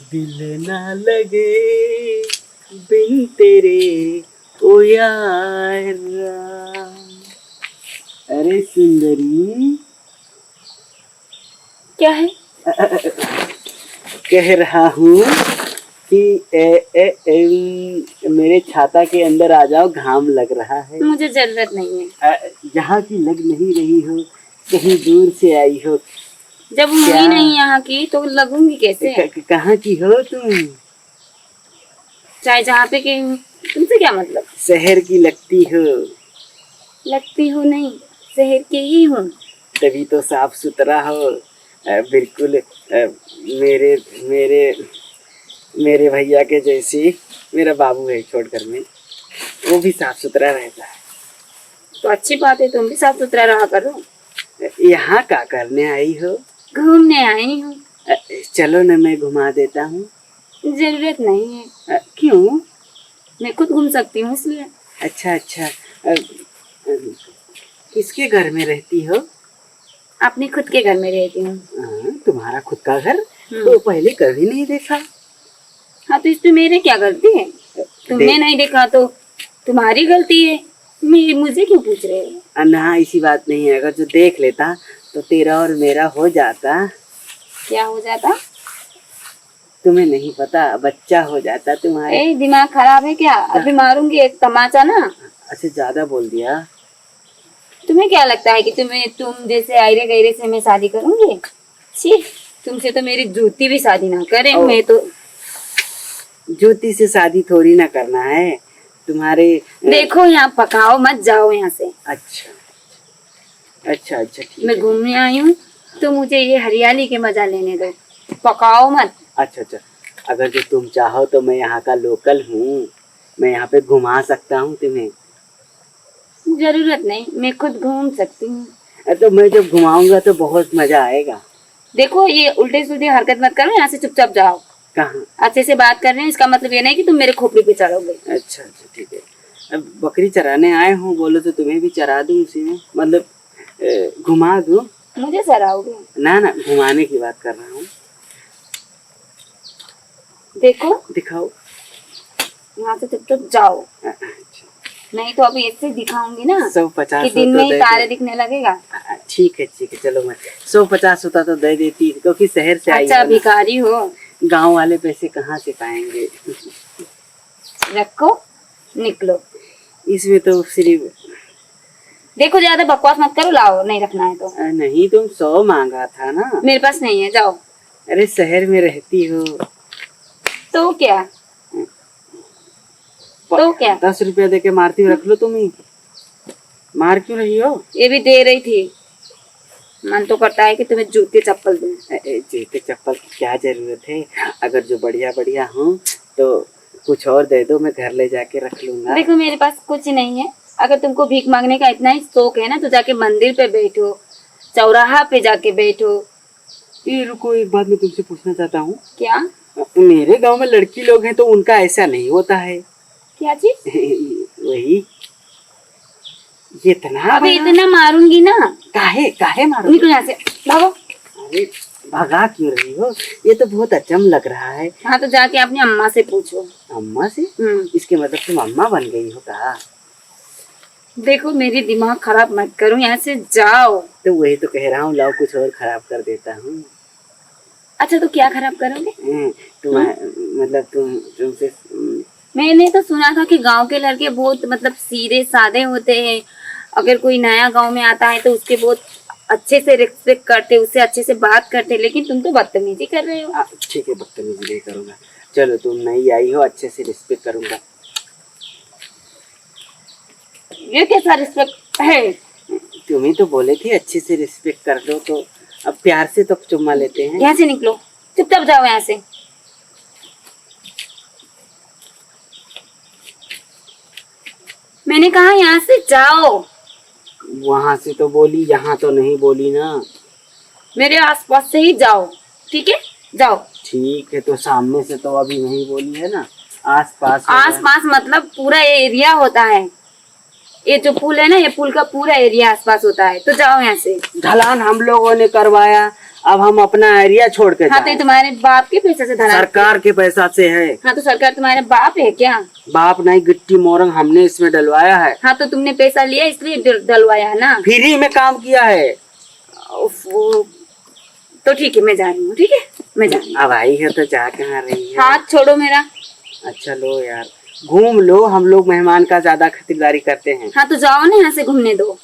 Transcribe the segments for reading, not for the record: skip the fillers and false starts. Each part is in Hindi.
दिल ना लगे बिन तेरे ओ यारा। अरे सुंदरी, क्या है? कह रहा हूँ कि मेरे छाता के अंदर आ जाओ, घाम लग रहा है। मुझे जरूरत नहीं है। यहाँ की लग नहीं रही हो, कहीं दूर से आई हो। जब हूँ ही नहीं यहाँ की तो लगूंगी कैसे? कहाँ की हो तुम? चाहे जहाँ पे की हूँ, तुमसे क्या मतलब? शहर की लगती हो। लगती हूँ नहीं, शहर की ही हूँ। तभी तो साफ सुथरा हो। बिल्कुल मेरे मेरे मेरे भैया के जैसी। मेरा बाबू है छोड़कर में, वो भी साफ सुथरा रहता है। तो अच्छी बात है, तुम भी साफ सुथरा रहा करो। यहाँ क्या करने आई हो? घूमने आई हूँ। चलो न, मैं घुमा देता हूँ। जरूरत नहीं है। क्यों? मैं खुद घूम सकती हूँ इसलिए। अच्छा अच्छा। किसके घर में रहती हो? अपने खुद के घर में रहती हूँ। तुम्हारा खुद का घर? तो पहले कभी नहीं देखा। हाँ तो इसमें मेरे क्या गलती है? तुमने नहीं देखा तो तुम्हारी गलती है। मुझे क्यों पूछ रहे हो? ना, ऐसी बात नहीं है। अगर जो देख लेता तो तेरा और मेरा हो जाता। क्या हो जाता? तुम्हें नहीं पता, बच्चा हो जाता तुम्हारे। दिमाग खराब है क्या? अभी मारूंगी एक तमाचा ना। अच्छा, ज्यादा बोल दिया। तुम्हें क्या लगता है कि तुम जैसे आयरे गैरे से मैं शादी करूंगी? छी, तुमसे तो मेरी जूती भी शादी ना करे। मैं तो ज्योति से शादी थोड़ी ना करना है तुम्हारे। देखो यहाँ पकाओ मत, जाओ यहाँ से। अच्छा अच्छा अच्छा, ठीक। मैं घूमने आई हूँ तो मुझे ये हरियाली के मजा लेने दो, पकाओ मत। अच्छा अच्छा, अगर जो तुम चाहो तो मैं यहाँ का लोकल हूँ, मैं यहाँ पे घुमा सकता हूँ तुम्हें। जरूरत नहीं, मैं खुद घूम सकती हूँ। तो मैं जब घुमाऊंगा तो बहुत मजा आएगा। देखो ये उल्टे सुल्टे हरकत मत करो, यहाँ से चुपचाप जाओ। कहाँ? अच्छे से बात कर रहे हैं, इसका मतलब ये नहीं कि तुम मेरे खोपड़ी पे चढ़ोगे। अच्छा अच्छा, ठीक है। अब बकरी चराने आए हूँ, बोलो तो तुम्हें भी चरा दूँ उसी में, मतलब घुमा दूँ। मुझे चराओगे? ना ना, घुमाने की बात कर रहा हूँ। देखो दिखाओ। यहाँ से चुपचाप जाओ, अच्छा। नहीं तो अभी ऐसे दिखाऊंगी ना 150 कि दिन तो में ही दे तारे दिखने लगेगा। ठीक है चलो, मैं 150 होता तो दे देती, क्योंकि शहर से आई अच्छा हो ना। भिखारी हो। गांव वाले पैसे कहाँ से पाएंगे। रखो, निकलो। इसमें तो सिर्फ। देखो ज्यादा बकवास मत करो, लाओ, नहीं रखना है तो। नहीं, तुम 100 मांगा था ना। मेरे पास नहीं है, जाओ। अरे शहर में रहती हो तो क्या? तो क्या? 10 रुपया दे के मारती हो, रख लो तुम ही। मार क्यों रही हो? ये भी दे रही थी, मन तो करता है कि तुम्हें जूते चप्पल दूं। जूते चप्पल की क्या जरूरत है? अगर जो बढ़िया बढ़िया हो तो कुछ और दे दो, मैं घर ले जाके रख लूंगा। देखो मेरे पास कुछ नहीं है। अगर तुमको भीख मांगने का इतना ही शौक है ना तो जाके मंदिर पे बैठो, चौराहा पे जाके बैठो। ये रुको, एक बात मैं तुमसे पूछना चाहता हूँ। क्या? मेरे गांव में लड़की लोग हैं तो उनका ऐसा नहीं होता है। क्या चीज? वही, ये इतना अभी इतना मारूंगी ना। काहे काहे मारो? निकलो यहाँ से, भागो। अरे भगा क्यों रही हो? ये तो बहुत अचम लग रहा है। हाँ तो जाके अपनी अम्मा से पूछो। अम्मा से? इसके मतलब तुम अम्मा बन गई हो का? देखो मेरी दिमाग खराब मत करो, यहाँ से जाओ। तो वही तो कह रहा हूँ, लाओ कुछ और खराब कर देता हूँ। अच्छा तो क्या खराब करोगे? मतलब तुमसे मैंने तो सुना था कि गांव के लड़के बहुत मतलब सीधे साधे होते हैं। अगर कोई नया गांव में आता है तो उसके बहुत अच्छे से रिस्पेक्ट करते, उससे अच्छे से बात करते, लेकिन तुम तो बदतमीजी कर रहे हो। ठीक है, बदतमीजी नहीं करूँगा। चलो, तुम नई आई हो, अच्छे से रिस्पेक्ट करूँगा। ये कैसा रिस्पेक्ट है? तुम ही तो बोले थे अच्छे से रिस्पेक्ट कर दो, तो अब प्यार से तो चुम्मा लेते हैं। यहाँ से निकलो, चुपचाप जाओ यहाँ से। मैंने कहा यहाँ से जाओ। वहां से तो बोली, यहाँ तो नहीं बोली ना। मेरे आसपास से ही जाओ, ठीक है? जाओ। ठीक है, तो सामने से तो अभी नहीं बोली है ना, आसपास। आसपास मतलब पूरा एरिया होता है। ये जो पुल है ना, ये पुल का पूरा एरिया आसपास होता है। तो जाओ यहाँ से। ढलान हम लोगों ने करवाया, अब हम अपना एरिया छोड़ के हाँ तो ये जाएं। तुम्हारे बाप के पैसे से धरा। सरकार के पैसा से है। हाँ तो सरकार तुम्हारे बाप है क्या? बाप नहीं, गिट्टी मोरंग हमने इसमें डलवाया है। हाँ तो तुमने पैसा लिया इसलिए डलवाया है ना। फ्री में काम किया है। तो ठीक है मैं जा रही हूँ, ठीक है मैं जा रही हूँ। अब आई है तो जा कहाँ रही है? हाथ छोड़ो मेरा। अच्छा लो यार, घूम लो, हम लोग मेहमान का ज्यादा खातिरदारी करते हैं। हाँ तो जाओ ना, यहाँ से घूमने दो।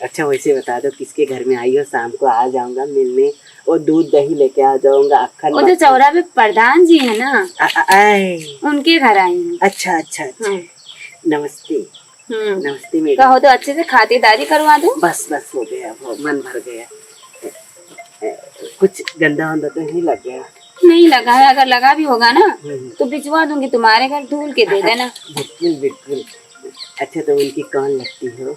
अच्छा वैसे बता दो किसके घर में आई हो, शाम को आ जाऊंगा मिलने और दूध दही लेके आ जाऊंगा। अक्खन वो जो चौरा पे प्रधान जी है ना, आए। उनके घर आई हूँ। अच्छा अच्छा अच्छा। हाँ। नमस्ते। नमस्ते मैडम। कहो तो अच्छे से खातिरदारी करवा दो। बस बस हो गया, वो मन भर गया। कुछ गंदा वंदा तो नहीं लग गया? नहीं लगा है, अगर लगा भी होगा ना तो भिजवा दूंगी तुम्हारे घर, धुल के दे देना। बिल्कुल बिल्कुल। अच्छा तो उनकी कौन लगती हो?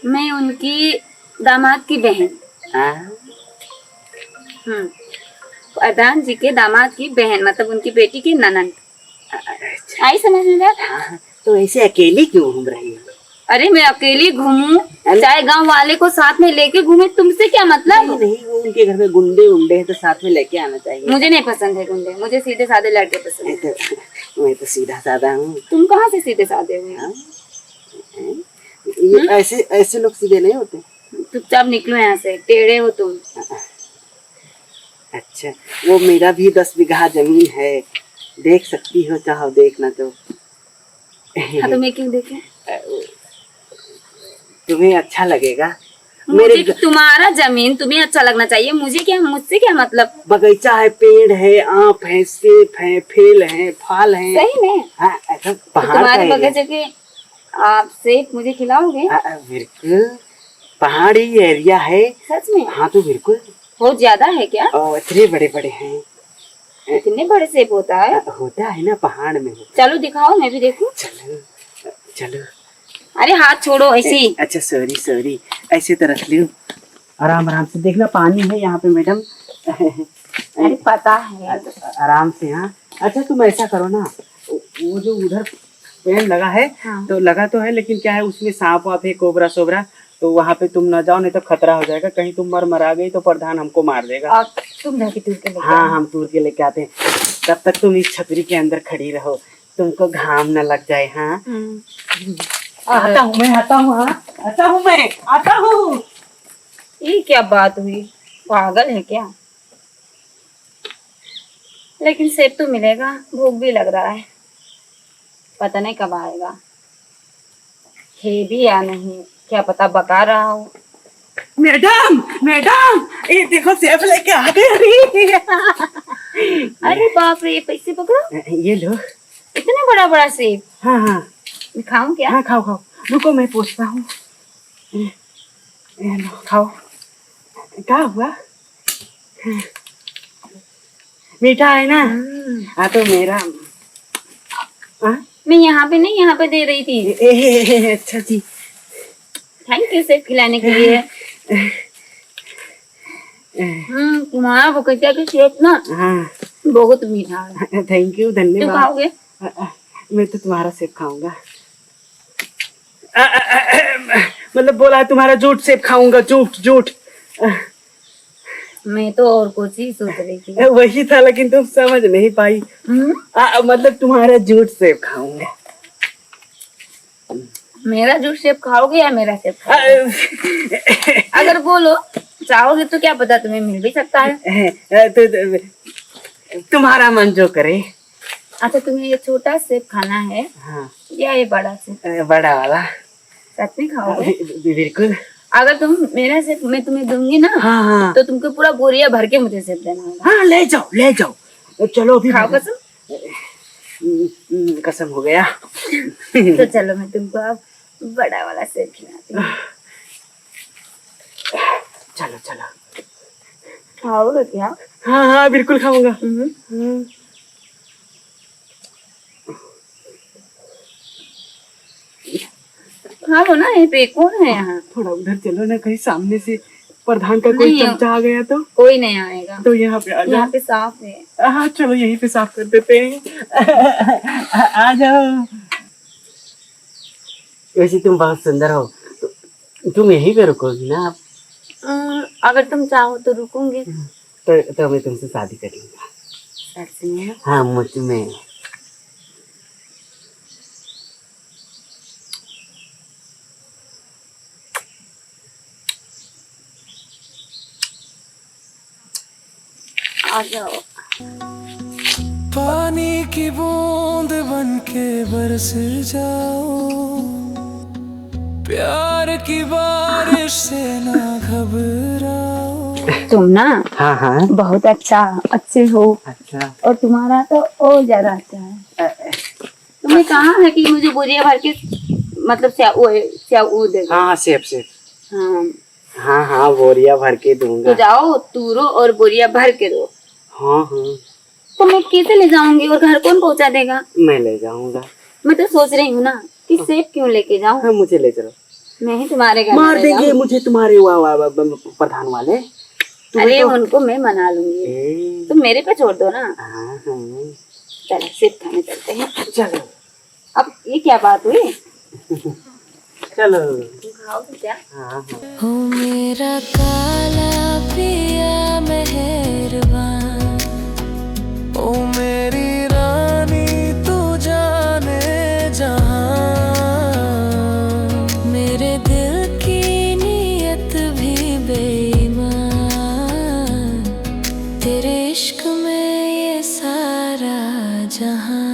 मैं उनकी दामाद की बहन। हाँ? प्रधान जी के दामाद की बहन, मतलब उनकी बेटी की ननद। अच्छा। आई समझ में बात? हाँ, तो ऐसे अकेली क्यों घूम रही हो? अरे मैं अकेली घूमूं चाहे गांव वाले को साथ में लेके घूमे, तुमसे क्या मतलब? नहीं नहीं, वो उनके घर में गुंडे उंडे हैं तो साथ में लेके आना चाहिए। मुझे नहीं पसंद है गुंडे, मुझे सीधे साधे लड़के पसंद है। मैं तो सीधा साधा हूँ। तुम कहाँ से सीधे साधे हुए? हाँ? ये ऐसे ऐसे लोग सीधे नहीं होते। चुपचाप निकलो यहाँ से, टेढ़े हो तुम। अच्छा, वो मेरा भी 10 बीघा जमीन है, देख सकती हो चाहो देखना तो। हाँ तो मैं क्यों देखे? तुम्हें अच्छा लगेगा। मुझे तुम्हारा जमीन तुम्हें अच्छा लगना चाहिए, मुझे क्या, मुझसे क्या मतलब? बगीचा है, पेड़ है, आम है, सेब है, फेल है, फल है। सही में? हाँ, ऐसा तो पहाड़ तुम्हारे का बगीचे के आप सेब मुझे खिलाओगे? बिल्कुल, पहाड़ी एरिया है। सच में? हाँ तो बिल्कुल। बहुत ज्यादा है क्या? इतने बड़े बड़े हैं। इतने बड़े सेब होता है? होता है ना, पहाड़ में होता। चलो दिखाओ, मैं भी देखूं। चलो चलो। अरे हाथ छोड़ो ऐसे ही। अच्छा सॉरी सॉरी, ऐसे तो रख लियो। आराम आराम से देखना, पानी है यहाँ पे मैडम। अरे पता है। आराम से। हाँ अच्छा तुम ऐसा करो ना, वो जो उधर पेड़ लगा है, हाँ। तो लगा तो है लेकिन क्या है उसमें सांप वाप है, कोबरा सोबरा, तो वहाँ पे तुम न जाओ, नहीं तो खतरा हो जाएगा। कहीं तुम मर गई तो प्रधान हमको मार देगा। और तुम जाके तूर के लेके हाँ आओ। हम तूर के लेके आते हैं। तब तक तुम इस छतरी के अंदर खड़ी रहो, तुमको घाम न लग जाए। हाँ आता हूँ मैं, आता हूँ। हाँ आता हूँ मैं, आता हूँ। ये क्या बात हुई, पागल है क्या? लेकिन सेब तो मिलेगा, भूख भी लग रहा है, पता नहीं कब आएगा, है भी या नहीं क्या पता, बका रहा हो। मैडम मैडम, ये देखो सेब लेके आ गए। अरे बाप रे, ये पैसे पकड़ो। ये लो। इतना बड़ा बड़ा सेब। हाँ हाँ मैं खाऊं क्या? हाँ खाओ खाओ, रुको मैं पूछता हूँ। ये लो खाओ। क्या हुआ? मीठा है ना? हाँ तो मेरा। हाँ? मैं यहाँ पे नहीं, यहाँ पे दे रही थी। अच्छा जी, थैंक यू सेब खिलाने के लिए। तुम्हारा बगीचा के सेब ना हाँ बहुत मीठा है। थैंक यू, तुम धन्यवाद। खाओगे? मैं तो तुम्हारा सेब खाऊंगा। मतलब बोला तुम्हारा झूठ सेब खाऊंगा, झूठ झूठ। मैं तो और कुछ ही सोच रही थी। वही था लेकिन तुम समझ नहीं पाई। मतलब तुम्हारा झूठ सेब खाऊंगा। मेरा जूस सेब खाओगे या मेरा सेब खाओगे? अगर बोलो चाहोगे तो क्या पता तुम्हें मिल भी सकता है। तो तुम्हारा मन जो करे। अच्छा तुम्हें ये छोटा सेब खाना है? हाँ या ये बड़ा सेब? बड़ा वाला। सच में खाओगे? बिल्कुल। अगर तुम मेरा सेब मैं तुम्हें दूंगी ना, हाँ हाँ तो तुमको पूरा बोरिया भर के मुझे सेब देना होगा। हाँ ले जाओ ले जाओ। चलो अभी खाओ कसम। कसम हो गया। तो चलो मैं तुमको अब बड़ा वाला सेब खिलाती हूँ। चलो चलो। खाओगे क्या? हाँ हाँ बिल्कुल खाऊंगा। खाओ ना, ये पे कौन है यहाँ? थोड़ा उधर चलो ना, कहीं सामने से प्रधान का कोई नहीं, चमचा आ गया तो। कोई नहीं आएगा। तो यहाँ पे आ जाओ। यहाँ पे साफ है। हाँ चलो यहीं पे साफ कर देते हैं। आ जाओ। वैसे तुम बहुत सुंदर हो, तो तुम यहीं पे रुकोगी ना? अगर तुम चाहो तो रुकूंगी। तो मैं तुमसे शादी कर लूंगा। सच में? हाँ मुझ में। आ जाओ। पानी की बूंद बन के बरस जाओ, प्यार की बारिश से ना घबराओ। तुम ना हाँ हाँ। बहुत अच्छे हो। अच्छा। और तुम्हारा तो और ज्यादा अच्छा है। तुम्हें कहा है कि मुझे बोरिया भर के मतलब स्याऊ दे दो। हाँ सेब सेब। हाँ हाँ हाँ बोरिया भर के दूंगा। तो जाओ तूरो और बोरिया भर के दो। हाँ हाँ तो मैं कैसे ले जाऊंगी और घर कौन पहुंचा देगा? मैं ले जाऊंगा। मैं तो सोच रही हूँ ना कि सेब क्यों लेके जाऊं। हाँ मुझे ले चलो। मैं ही तुम्हारे घर मार में देंगे जाऊं। मुझे तुम्हारे प्रधान वाले। अरे उनको मैं मना लूंगी, तुम मेरे पे छोड़ दो ना। हाँ हाँ चलो सेब खाने चलते हैं। चलो। अब ये क्या बात हुई? चलो। खाओ तो क्या? हाँ हाँ। हो मेरा काला पिया मेहरबान, ओ मेरी रानी तू जाने जहां, मेरे दिल की नीयत भी बेईमान, तेरे इश्क में ये सारा जहां।